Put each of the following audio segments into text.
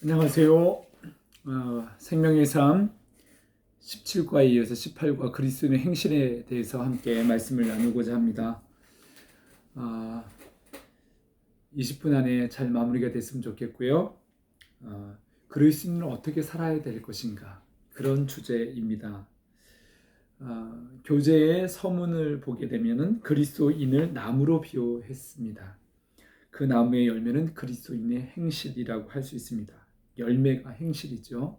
안녕하세요. 생명의 삶 17과에 이어서 18과 그리스도인의 행실에 대해서 함께 말씀을 나누고자 합니다. 20분 안에 잘 마무리가 됐으면 좋겠고요. 그리스도인은 어떻게 살아야 될 것인가, 그런 주제입니다. 교재의 서문을 보게 되면은 그리스도인을 나무로 비유했습니다. 그 나무의 열매는 그리스도인의 행실이라고 할 수 있습니다. 열매가 행실이죠.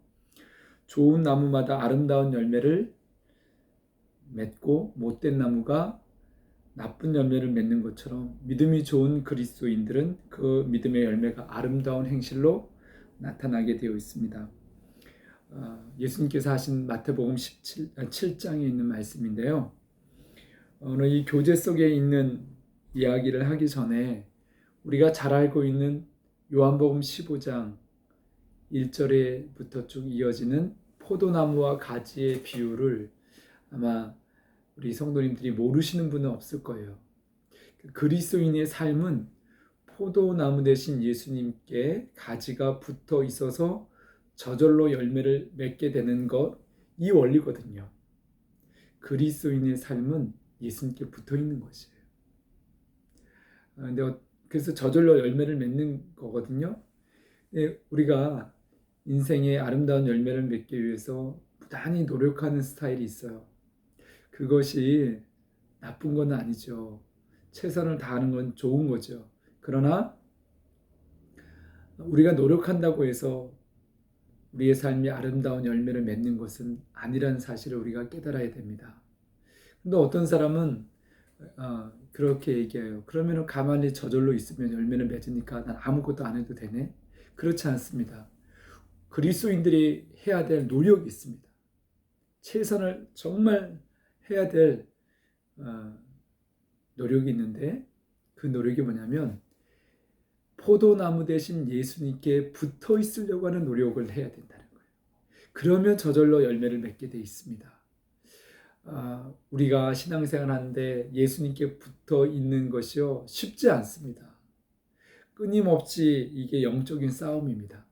좋은 나무마다 아름다운 열매를 맺고 못된 나무가 나쁜 열매를 맺는 것처럼 믿음이 좋은 그리스도인들은 그 믿음의 열매가 아름다운 행실로 나타나게 되어 있습니다. 예수님께서 하신 마태복음 7장에 있는 말씀인데요. 오늘 이 교재 속에 있는 이야기를 하기 전에 우리가 잘 알고 있는 요한복음 15장 1절에부터 쭉 이어지는 포도나무와 가지의 비유를 아마 우리 성도님들이 모르시는 분은 없을 거예요. 그리스도인의 삶은 포도나무 대신 예수님께 가지가 붙어 있어서 저절로 열매를 맺게 되는 것, 이 원리거든요. 그리스도인의 삶은 예수님께 붙어 있는 것이에요. 그래서 저절로 열매를 맺는 거거든요. 우리가 인생의 아름다운 열매를 맺기 위해서 부단히 노력하는 스타일이 있어요. 그것이 나쁜 건 아니죠. 최선을 다하는 건 좋은 거죠. 그러나 우리가 노력한다고 해서 우리의 삶이 아름다운 열매를 맺는 것은 아니라는 사실을 우리가 깨달아야 됩니다. 근데 어떤 사람은 그렇게 얘기해요. 그러면 가만히 저절로 있으면 열매를 맺으니까 난 아무것도 안 해도 되네? 그렇지 않습니다. 그리스도인들이 해야 될 노력이 있습니다. 최선을 정말 해야 될 노력이 있는데, 그 노력이 뭐냐면 포도나무 대신 예수님께 붙어 있으려고 하는 노력을 해야 된다는 거예요. 그러면 저절로 열매를 맺게 돼 있습니다. 우리가 신앙생활 하는데 예수님께 붙어 있는 것이요, 쉽지 않습니다. 끊임없이 이게 영적인 싸움입니다.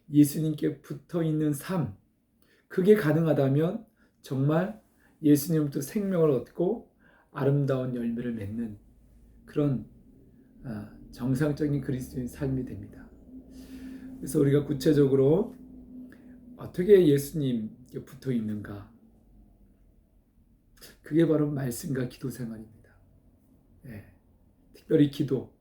예수님께 붙어 있는 삶, 그게 가능하다면 정말 예수님부터 생명을 얻고 아름다운 열매를 맺는 그런 정상적인 그리스도인 삶이 됩니다. 그래서 우리가 구체적으로 어떻게 예수님께 붙어 있는가, 그게 바로 말씀과 기도 생활입니다. 특별히 기도.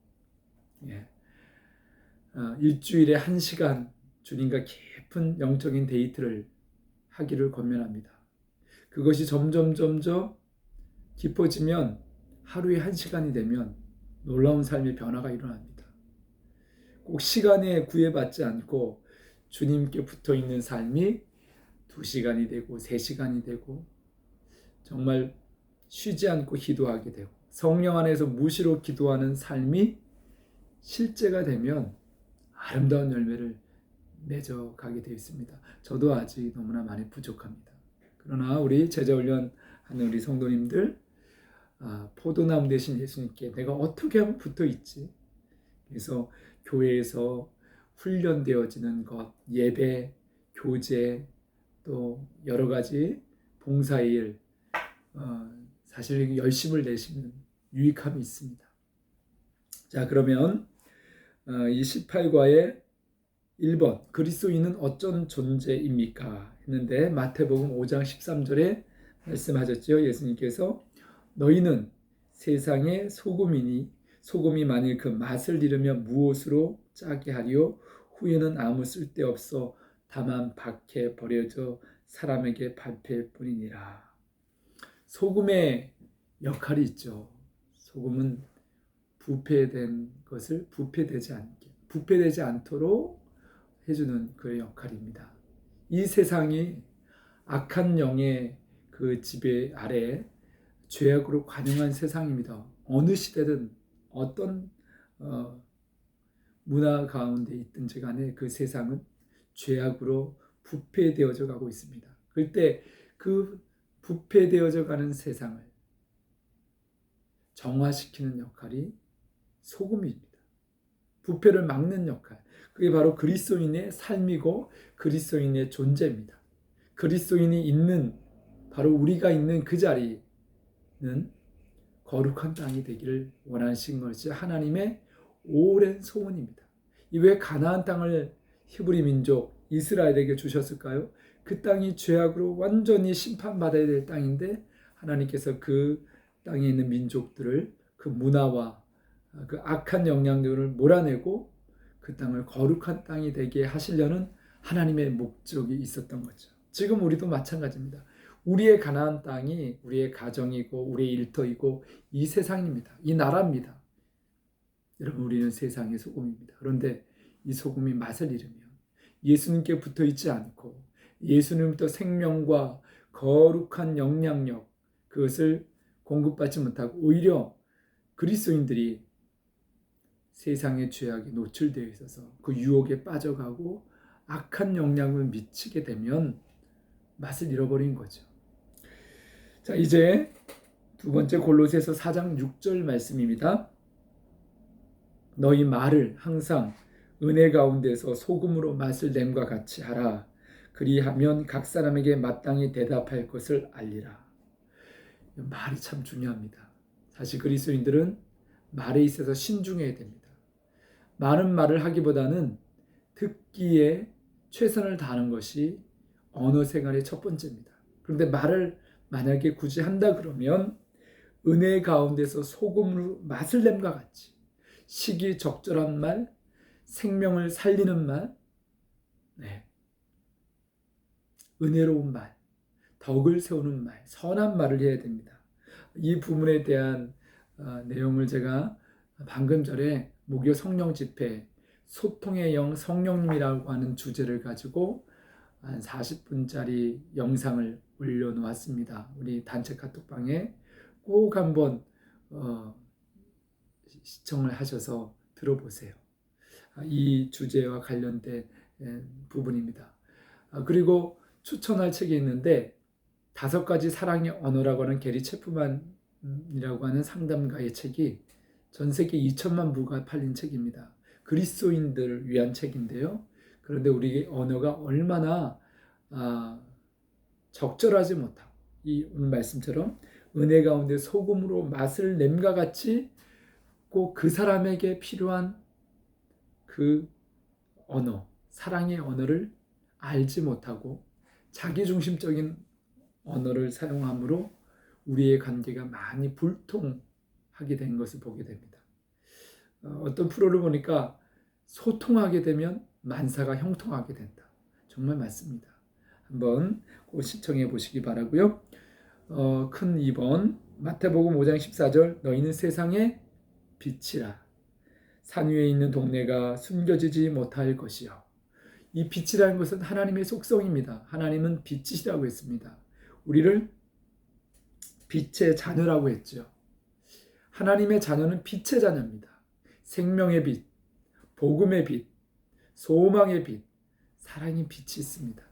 일주일에 1시간 주님과 깊은 영적인 데이트를 하기를 권면합니다. 그것이 점점 깊어지면 하루에 1시간이 되면 놀라운 삶의 변화가 일어납니다. 꼭 시간에 구애받지 않고 주님께 붙어있는 삶이 2시간이 되고 3시간이 되고 정말 쉬지 않고 기도하게 되고 성령 안에서 무시로 기도하는 삶이 실제가 되면 아름다운 열매를 맺어가게 되어 있습니다. 저도 아직 너무나 많이 부족합니다. 그러나 우리 제자훈련 하는 우리 성도님들, 포도나무 대신 예수님께 내가 어떻게 하면 붙어 있지? 그래서 교회에서 훈련되어지는 것, 예배, 교제, 또 여러 가지 봉사일, 사실 열심을 내시면 유익함이 있습니다. 자, 그러면 이 18과의 1번, 그리스도인은 어쩐 존재입니까? 했는데 마태복음 5장 13절에 말씀하셨죠. 예수님께서 너희는 세상의 소금이니 소금이 만일 그 맛을 잃으면 무엇으로 짜게 하리요? 후에는 아무 쓸데없어 다만 밖에 버려져 사람에게 밟힐 뿐이니라. 소금의 역할이 있죠. 소금은 부패된 것을 부패되지 않도록 해주는 그의 역할입니다. 이 세상이 악한 영의 그 지배 아래 죄악으로 관영한 세상입니다. 어느 시대든 어떤 문화 가운데 있든지 간에 그 세상은 죄악으로 부패되어져 가고 있습니다. 그때 그 부패되어져 가는 세상을 정화시키는 역할이 소금입니다. 부패를 막는 역할. 그게 바로 그리스도인의 삶이고 그리스도인의 존재입니다. 그리스도인이 있는 바로 우리가 있는 그 자리는 거룩한 땅이 되기를 원하신 것이 하나님의 오랜 소원입니다. 왜 가나안 땅을 히브리 민족 이스라엘에게 주셨을까요? 그 땅이 죄악으로 완전히 심판받아야 될 땅인데 하나님께서 그 땅에 있는 민족들을 그 문화와 그 악한 영향들을 몰아내고 그 땅을 거룩한 땅이 되게 하시려는 하나님의 목적이 있었던 거죠. 지금 우리도 마찬가지입니다. 우리의 가나안 땅이 우리의 가정이고 우리의 일터이고 이 세상입니다. 이 나라입니다. 여러분, 우리는 세상의 소금입니다. 그런데 이 소금이 맛을 잃으면 예수님께 붙어 있지 않고 예수님부터 생명과 거룩한 영향력 그것을 공급받지 못하고 오히려 그리스도인들이 세상의 죄악에 노출되어 있어서 그 유혹에 빠져가고 악한 영향을 미치게 되면 맛을 잃어버린 거죠. 자, 이제 두 번째 골로새서 4장 6절 말씀입니다. 너희 말을 항상 은혜 가운데서 소금으로 맛을 냄과 같이 하라. 그리하면 각 사람에게 마땅히 대답할 것을 알리라. 말이 참 중요합니다. 사실 그리스도인들은 말에 있어서 신중해야 됩니다. 많은 말을 하기보다는 듣기에 최선을 다하는 것이 언어 생활의 첫 번째입니다. 그런데 말을 만약에 굳이 한다 그러면 은혜 가운데서 소금으로 맛을 냄과 같이 시기적절한 말, 생명을 살리는 말, 은혜로운 말, 덕을 세우는 말, 선한 말을 해야 됩니다. 이 부분에 대한 내용을 제가 방금 전에 목요 성령 집회 소통의 영 성령님이라고 하는 주제를 가지고 한 40분짜리 영상을 올려놓았습니다. 우리 단체 카톡방에 꼭 한번 시청을 하셔서 들어보세요. 이 주제와 관련된 부분입니다. 그리고 추천할 책이 있는데 5가지 사랑의 언어라고 하는 게리 체프만이라고 하는 상담가의 책이 전 세계 2천만 부가 팔린 책입니다. 그리스도인들을 위한 책인데요. 그런데 우리의 언어가 얼마나 적절하지 못하고 이 오늘 말씀처럼 은혜 가운데 소금으로 맛을 냄과 같이 꼭 그 사람에게 필요한 그 언어, 사랑의 언어를 알지 못하고 자기중심적인 언어를 사용함으로 우리의 관계가 많이 불통하게 된 것을 보게 됩니다. 어떤 프로를 보니까 소통하게 되면 만사가 형통하게 된다. 정말 맞습니다. 한번 꼭 시청해 보시기 바라고요. 큰 2번 마태복음 5장 14절 너희는 세상의 빛이라 산 위에 있는 동네가 숨겨지지 못할 것이요. 이 빛이라는 것은 하나님의 속성입니다. 하나님은 빛이시라고 했습니다. 우리를 빛의 자녀라고 했죠. 하나님의 자녀는 빛의 자녀입니다. 생명의 빛, 복음의 빛, 소망의 빛, 사랑의 빛이 있습니다.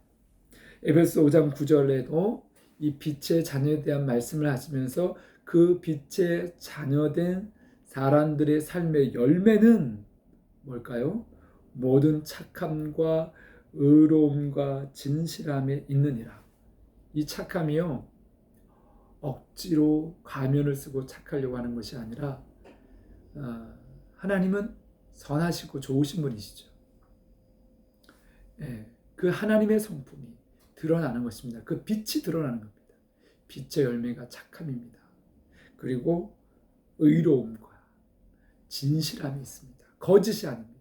에베소 5장 9절에도 이 빛의 자녀에 대한 말씀을 하시면서 그 빛의 자녀된 사람들의 삶의 열매는 뭘까요? 모든 착함과 의로움과 진실함에 있느니라. 이 착함이요, 억지로 가면을 쓰고 착하려고 하는 것이 아니라 하나님은 선하시고 좋으신 분이시죠. 그 하나님의 성품이 드러나는 것입니다. 그 빛이 드러나는 겁니다. 빛의 열매가 착함입니다. 그리고 의로움과 진실함이 있습니다. 거짓이 아닙니다.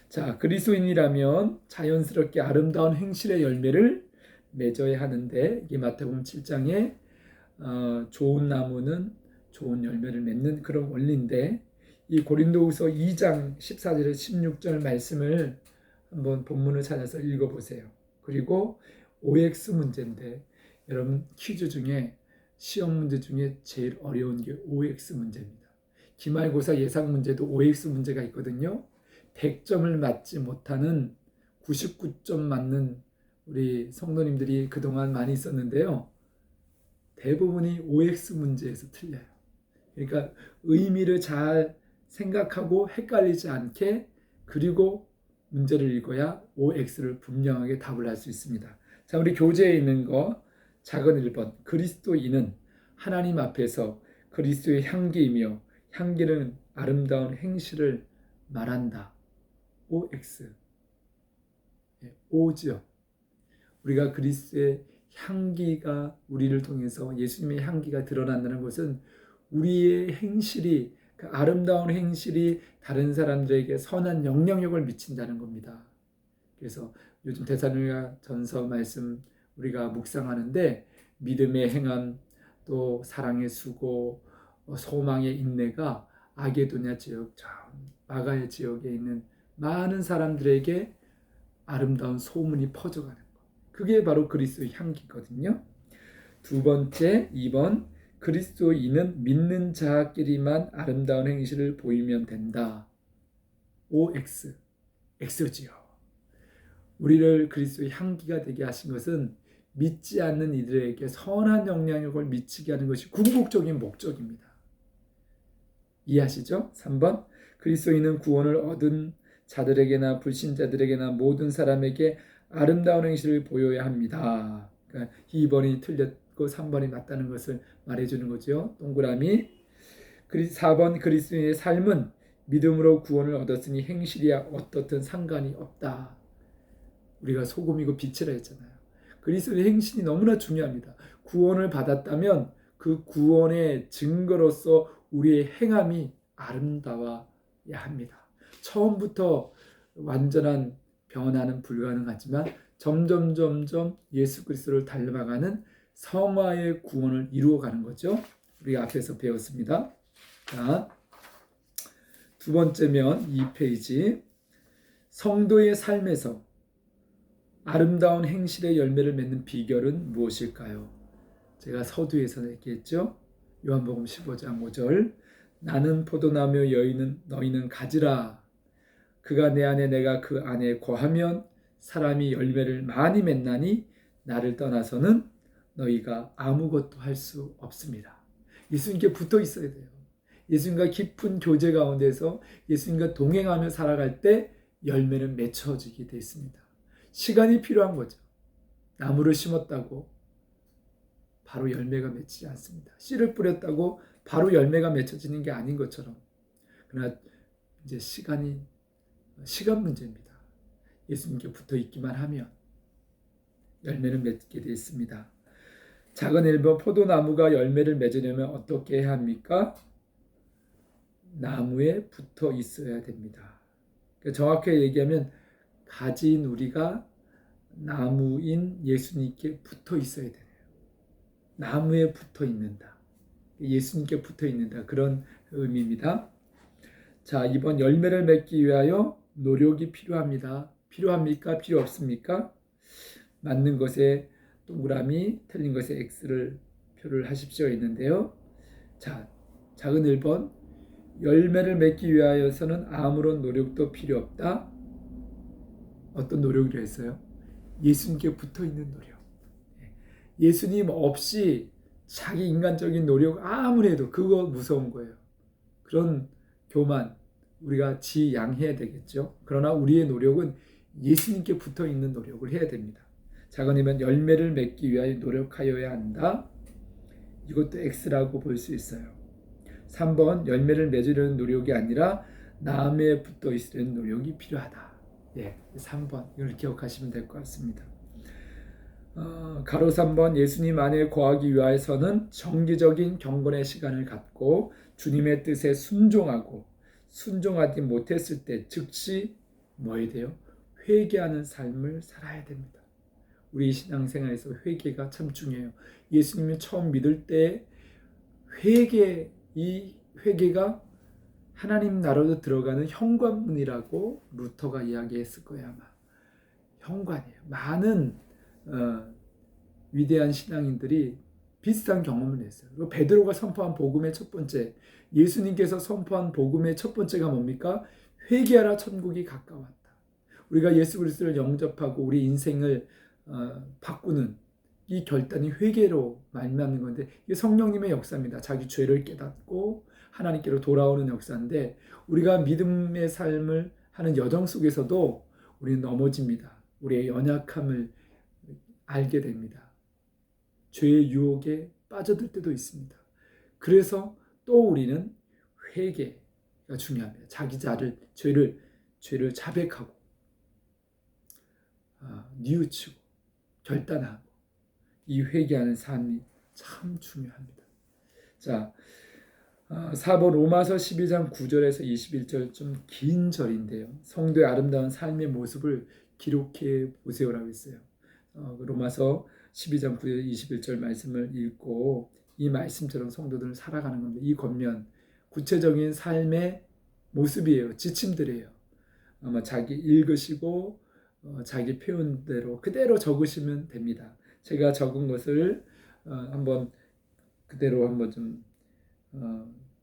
자, 그리스도인이라면 자연스럽게 아름다운 행실의 열매를 맺어야 하는데 이게 마태복음 7장에 좋은 나무는 좋은 열매를 맺는 그런 원리인데 이 고린도후서 2장 14절에 16절 말씀을 한번 본문을 찾아서 읽어보세요. 그리고 OX 문제인데 여러분 퀴즈 중에 시험 문제 중에 제일 어려운 게 OX 문제입니다. 기말고사 예상 문제도 OX 문제가 있거든요. 100점을 맞지 못하는 99점 맞는 우리 성도님들이 그동안 많이 있었는데요. 대부분이 OX 문제에서 틀려요. 그러니까 의미를 잘 생각하고 헷갈리지 않게 그리고 문제를 읽어야 OX를 분명하게 답을 할 수 있습니다. 자, 우리 교재에 있는 거 작은 1번. 그리스도인은 하나님 앞에서 그리스도의 향기이며 향기는 아름다운 행실을 말한다. OX. O죠. 우리가 그리스도의 향기가 우리를 통해서 예수님의 향기가 드러난다는 것은 우리의 행실이 그 아름다운 행실이 다른 사람들에게 선한 영향력을 미친다는 겁니다. 그래서 요즘 데살로니가 전서 말씀 우리가 묵상하는데 믿음의 행함 또 사랑의 수고 소망의 인내가 아게도냐 지역 마가의 지역에 있는 많은 사람들에게 아름다운 소문이 퍼져가는 것. 그게 바로 그리스도의 향기거든요. 두 번째 2번 그리스도인은 믿는 자끼리만 아름다운 행실을 보이면 된다. OX. X지요. 우리를 그리스도의 향기가 되게 하신 것은 믿지 않는 이들에게 선한 영향력을 미치게 하는 것이 궁극적인 목적입니다. 이해하시죠? 3번 그리스도인은 구원을 얻은 자들에게나 불신자들에게나 모든 사람에게 아름다운 행실을 보여야 합니다. 그러니까 2번이 틀렸고 3번이 맞다는 것을 말해주는 거죠. 동그라미. 4번 그리스도인의 삶은 믿음으로 구원을 얻었으니 행실이야 어떻든 상관이 없다. 우리가 소금이고 빛이라 했잖아요. 그리스도의 행실이 너무나 중요합니다. 구원을 받았다면 그 구원의 증거로서 우리의 행함이 아름다워야 합니다. 처음부터 완전한 변화는 불가능하지만 점점 예수 그리스도를 닮아가는 성화의 구원을 이루어가는 거죠. 우리가 앞에서 배웠습니다. 자, 두 번째 면 2페이지. 성도의 삶에서 아름다운 행실의 열매를 맺는 비결은 무엇일까요? 제가 서두에서 얘기했죠. 요한복음 15장 5절. 나는 포도나무 너희는 가지라. 그가 내 안에 내가 그 안에 거하면 사람이 열매를 많이 맺나니 나를 떠나서는 너희가 아무것도 할 수 없습니다. 예수님께 붙어 있어야 돼요. 예수님과 깊은 교제 가운데서 예수님과 동행하며 살아갈 때 열매는 맺혀지게 되어 있습니다. 시간이 필요한 거죠. 나무를 심었다고 바로 열매가 맺히지 않습니다. 씨를 뿌렸다고 바로 열매가 맺혀지는 게 아닌 것처럼. 그러나 이제 시간 문제입니다. 예수님께 붙어 있기만 하면 열매는 맺게 되어 있습니다. 작은 1번 포도나무가 열매를 맺으려면 어떻게 해야 합니까? 나무에 붙어 있어야 됩니다. 정확히 얘기하면 가진 우리가 나무인 예수님께 붙어 있어야 돼요. 나무에 붙어 있는다. 예수님께 붙어 있는다. 그런 의미입니다. 자, 이번 열매를 맺기 위하여 노력이 필요합니다. 필요합니까? 필요 없습니까? 맞는 것에 동그라미, 틀린 것에 X를 표를 하십시오 있는데요. 자, 작은 1번 열매를 맺기 위하여서는 아무런 노력도 필요 없다. 어떤 노력을 했어요? 예수님께 붙어 있는 노력. 예수님 없이 자기 인간적인 노력 아무리 해도 그거 무서운 거예요. 그런 교만 우리가 지양해야 되겠죠. 그러나 우리의 노력은 예수님께 붙어 있는 노력을 해야 됩니다. 작은이면 열매를 맺기 위하여 노력하여야 한다. 이것도 X라고 볼 수 있어요. 3번 열매를 맺으려는 노력이 아니라 나무에 붙어 있으려는 노력이 필요하다. 3번 이걸 기억하시면 될 것 같습니다. 가로 3번 예수님 안에 거하기 위하여서는 정기적인 경건의 시간을 갖고 주님의 뜻에 순종하지 못했을 때 즉시 뭐 해야 돼요? 회개하는 삶을 살아야 됩니다. 우리 신앙생활에서 회개가 참 중요해요. 예수님을 처음 믿을 때 이 회개가 하나님 나라로 들어가는 현관문이라고 루터가 이야기했을 거예요. 아마 현관이에요. 많은 위대한 신앙인들이 비슷한 경험을 했어요. 그리고 베드로가 선포한 복음의 첫 번째, 예수님께서 선포한 복음의 첫 번째가 뭡니까? 회개하라, 천국이 가까웠다. 우리가 예수 그리스도를 영접하고 우리 인생을 바꾸는 이 결단이 회개로 말미암는 건데 이게 성령님의 역사입니다. 자기 죄를 깨닫고 하나님께로 돌아오는 역사인데 우리가 믿음의 삶을 하는 여정 속에서도 우리는 넘어집니다. 우리의 연약함을 알게 됩니다. 죄의 유혹에 빠져들 때도 있습니다. 그래서 또 우리는 회개가 중요합니다. 자기 죄를 자백하고 뉘우치고 결단하고 이 회개하는 삶이 참 중요합니다. 자, 4번 로마서 12장 9절에서 21절 좀 긴 절인데요. 성도의 아름다운 삶의 모습을 기록해 보세요라고 했어요. 로마서 12장 9절 21절 말씀을 읽고 이 말씀처럼 성도들은 살아가는 겁니다. 이 겉면 구체적인 삶의 모습이에요. 지침들이에요. 아마 자기 읽으시고 자기 표현대로 그대로 적으시면 됩니다. 제가 적은 것을 한번 그대로 한번 좀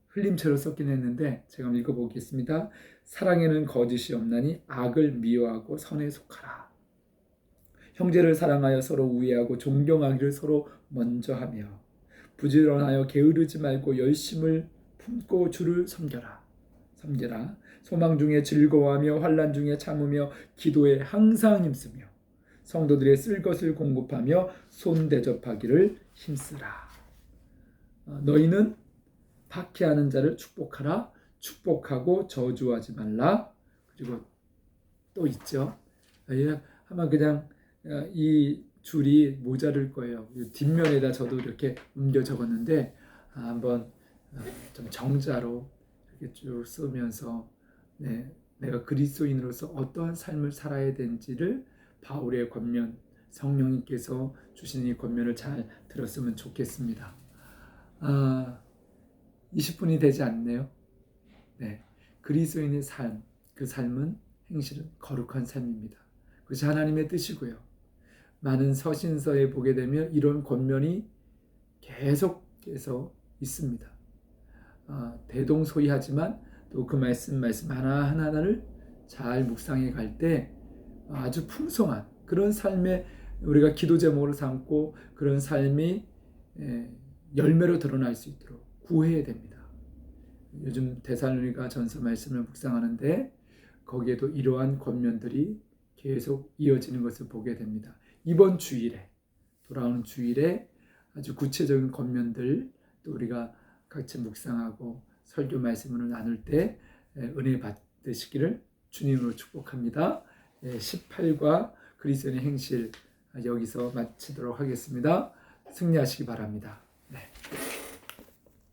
흘림체로 썼긴 했는데 제가 한번 읽어보겠습니다. 사랑에는 거짓이 없나니 악을 미워하고 선에 속하라. 형제를 사랑하여 서로 우애하고 존경하기를 서로 먼저 하며 부지런하여 게으르지 말고 열심을 품고 주를 섬겨라. 소망 중에 즐거워하며 환난 중에 참으며 기도에 항상 힘쓰며 성도들의 쓸 것을 공급하며 손 대접하기를 힘쓰라. 너희는 박해하는 자를 축복하라. 축복하고 저주하지 말라. 그리고 또 있죠. 아마 그냥 이 줄이 모자랄 거예요. 뒷면에다 저도 이렇게 옮겨 적었는데 한번 좀 정자로 이렇게 쭉 쓰면서 내가 그리스도인으로서 어떠한 삶을 살아야 되는지를 바울의 권면, 성령님께서 주신 이 권면을 잘 들었으면 좋겠습니다. 20분이 되지 않네요. 그리스도인의 삶, 그 삶은 행실은 거룩한 삶입니다. 그것이 하나님의 뜻이고요. 많은 서신서에 보게 되면 이런 권면이 계속해서 있습니다. 대동소이하지만 또 그 말씀 하나하나를 잘 묵상해 갈 때 아주 풍성한 그런 삶에 우리가 기도 제목으로 삼고 그런 삶이 열매로 드러날 수 있도록 구해야 됩니다. 요즘 데살로니가 전서 말씀을 묵상하는데 거기에도 이러한 권면들이 계속 이어지는 것을 보게 됩니다. 이번 주일에 돌아오는 주일에 아주 구체적인 권면들 또 우리가 같이 묵상하고 설교 말씀을 나눌 때 은혜 받으시기를 주님으로 축복합니다. 18과 그리스도인의 행실 여기서 마치도록 하겠습니다. 승리하시기 바랍니다.